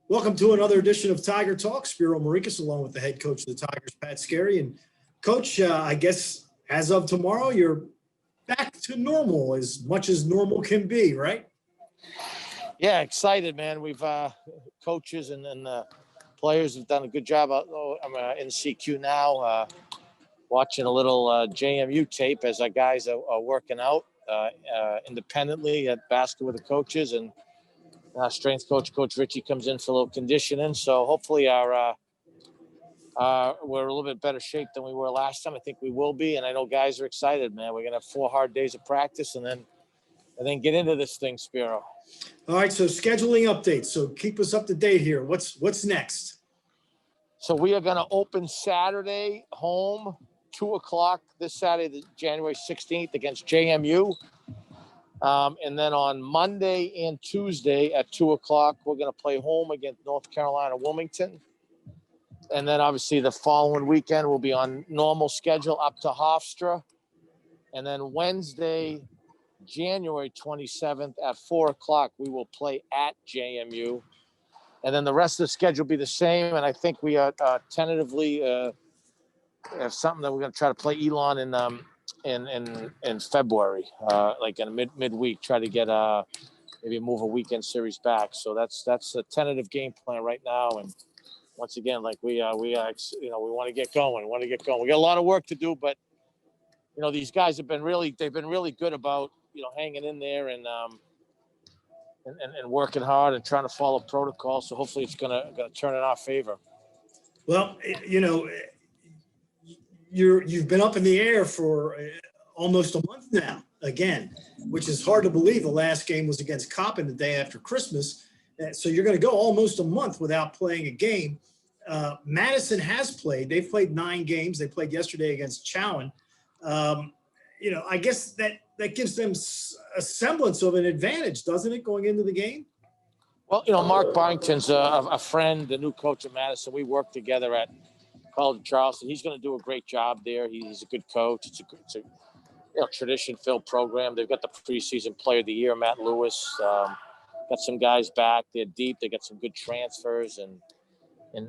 Welcome to another edition of Tiger Talk. Spiro Morekas along with the head coach of the Tigers, Pat Skerry. And Coach, I guess as of tomorrow, you're back to normal, as much as normal can be, right? Yeah, excited, man. We've coaches and players have done a good job. I'm in CQ now, watching a little JMU tape as our guys are working out independently at basketball with the coaches, and strength coach Richie comes in for a little conditioning. So hopefully we're a little bit better shape than we were last time. I think we will be, and I know guys are excited, man. We're gonna have 4 hard days of practice, and then get into this thing, Spiro. All right, so scheduling updates. So keep us up to date here. What's next? So we are going to open Saturday home, 2:00 this Saturday, January 16th against JMU. And then on Monday and Tuesday at 2:00, we're going to play home against North Carolina Wilmington. And then obviously the following weekend we'll be on normal schedule up to Hofstra. And then Wednesday, January 27th at 4:00, we will play at JMU. And then the rest of the schedule will be the same. And I think we are tentatively have something that we're going to try to play Elon in February, like in midweek, try to get maybe move a weekend series back. So that's a tentative game plan right now. And once again, like we want to get going. We got a lot of work to do, but these guys they've been really good about hanging in there and working hard and trying to follow protocol. So hopefully it's gonna turn in our favor. Well, you've been up in the air for almost a month now, again, which is hard to believe. The last game was against Coppin the day after Christmas. So you're going to go almost a month without playing a game. Madison has played. They've played 9 games. They played yesterday against Chowan. I guess that gives them a semblance of an advantage, doesn't it, going into the game? Well, Mark Barrington's a friend, the new coach of Madison. We work together at College of Charleston. He's going to do a great job there. He's a good coach. It's a tradition-filled program. They've got the preseason player of the year, Matt Lewis. Got some guys back. They're deep. They got some good transfers and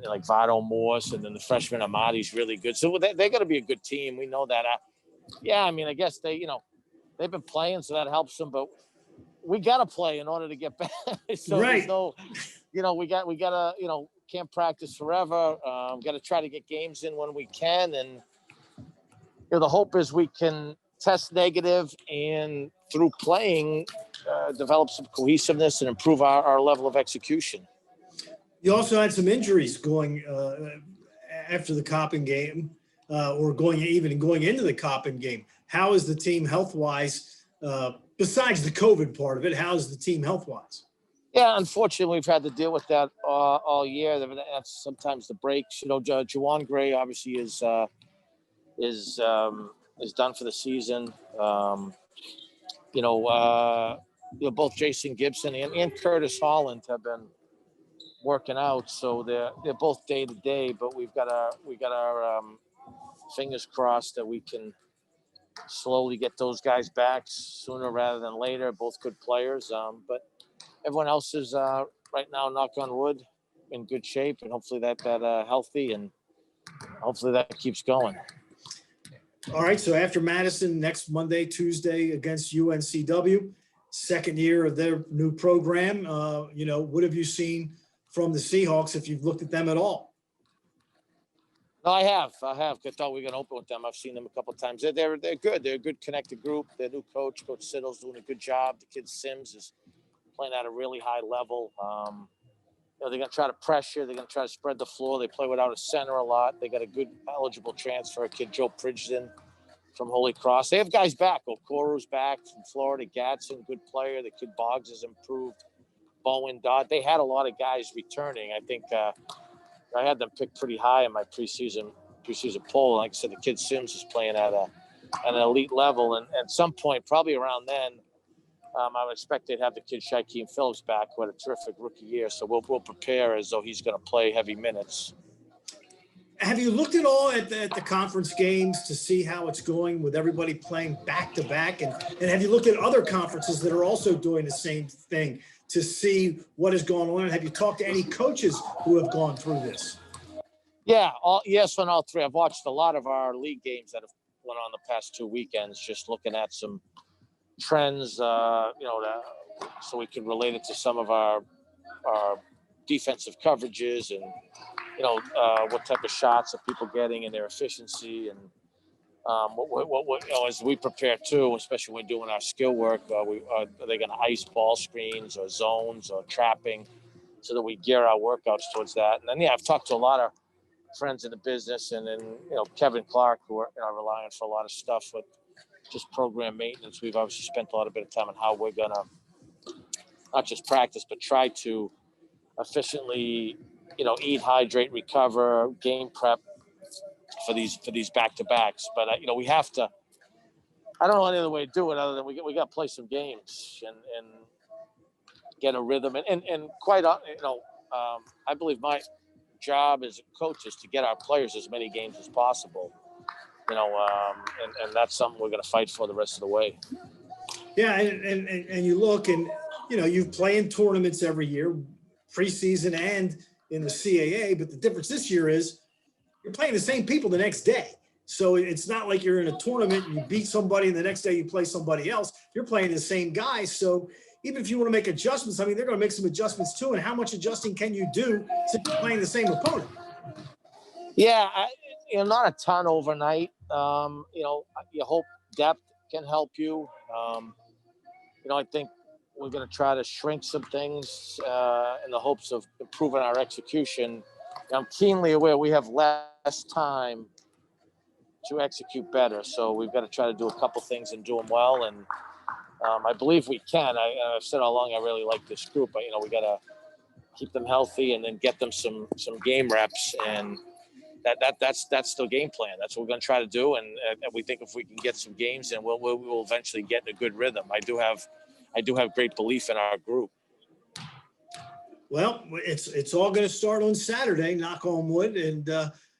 like Vado Morse, and then the freshman Amadi's really good. So they're going to be a good team. We know that. I guess they've been playing, so that helps them. But we got to play in order to get back. So right. There's no, we got to, can't practice forever. Got to try to get games in when we can. And, the hope is we can test negative and through playing, develop some cohesiveness and improve our level of execution. You also had some injuries going after the Coppin game. Or going into the Coppin game. How is the team health-wise, besides the COVID part of it, how is the team health-wise? Yeah, unfortunately, we've had to deal with that all year. That's sometimes the breaks. Juwan Gray obviously is done for the season. Both Jason Gibson and Curtis Holland have been working out, so they're both day to day. But we got our fingers crossed that we can slowly get those guys back sooner rather than later. Both good players, but everyone else is right now, knock on wood, in good shape, and hopefully that healthy, and hopefully that keeps going. All right, so after Madison, next Monday, Tuesday against UNCW, second year of their new program. What have you seen from the Seahawks, if you've looked at them at all? No, I have. I thought we were going to open with them. I've seen them a couple of times. They're good. They're a good connected group. Their new coach, Coach Siddle's doing a good job. The kid Sims is playing at a really high level. They're going to try to pressure. They're going to try to spread the floor. They play without a center a lot. They got a good eligible transfer, kid Joe Pridgeton from Holy Cross. They have guys back. Okoro's back from Florida. Gadsden, good player. The kid Boggs has improved. Bowen, Dodd. They had a lot of guys returning. I think I had them picked pretty high in my preseason poll. Like I said, the kid Sims is playing at an elite level, and at some point, probably around then, I would expect they'd have the kid Shaquem Phillips back, who had a terrific rookie year. So we'll prepare as though he's going to play heavy minutes. Have you looked at all at the conference games to see how it's going with everybody playing back to back? And have you looked at other conferences that are also doing the same thing? to see what is going on? Have you talked to any coaches who have gone through this? Yeah, yes on all three. I've watched a lot of our league games that have went on the past 2 weekends, just looking at some trends, so we can relate it to some of our defensive coverages and, what type of shots are people getting and their efficiency and as we prepare too, especially when doing our skill work, are they going to ice ball screens or zones or trapping so that we gear our workouts towards that. And then, I've talked to a lot of friends in the business and then, Kevin Clark, who are relying for a lot of stuff with just program maintenance. We've obviously spent a bit of time on how we're going to not just practice, but try to efficiently, eat, hydrate, recover, game prep for these back-to-backs. But, we have to, I don't know any other way to do it other than we got to play some games and get a rhythm. And quite, I believe my job as a coach is to get our players as many games as possible, and that's something we're going to fight for the rest of the way. Yeah, and you look and, you play in tournaments every year, preseason and in the CAA, but the difference this year is you're playing the same people the next day. So it's not like you're in a tournament and you beat somebody and the next day you play somebody else. You're playing the same guys. So even if you want to make adjustments, they're going to make some adjustments too. And how much adjusting can you do since you're playing the same opponent? Yeah, not a ton overnight. You hope depth can help you. I think we're going to try to shrink some things in the hopes of improving our execution. I'm keenly aware we have less time to execute better, so we've got to try to do a couple things and do them well. And I believe we can. I've said all along I really like this group, but we got to keep them healthy and then get them some game reps, and that's the game plan. That's what we're going to try to do, and we think if we can get some games, then we'll eventually get in a good rhythm. I do have great belief in our group. Well, it's all going to start on Saturday, knock on wood, and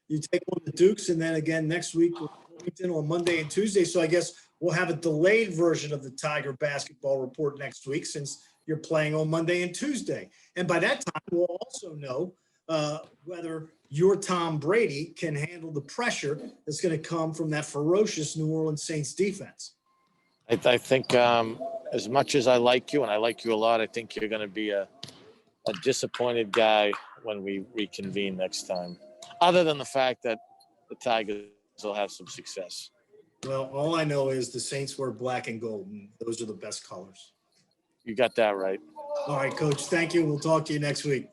you take on the Dukes, and then again next week on Monday and Tuesday. So I guess we'll have a delayed version of the Tiger basketball report next week since you're playing on Monday and Tuesday. And by that time, we'll also know whether your Tom Brady can handle the pressure that's going to come from that ferocious New Orleans Saints defense. I think as much as I like you, and I like you a lot, I think you're going to be a disappointed guy when we reconvene next time, other than the fact that the Tigers will have some success. Well, all I know is the Saints wear black and gold, and those are the best colors. You got that right. All right, Coach. Thank you. We'll talk to you next week.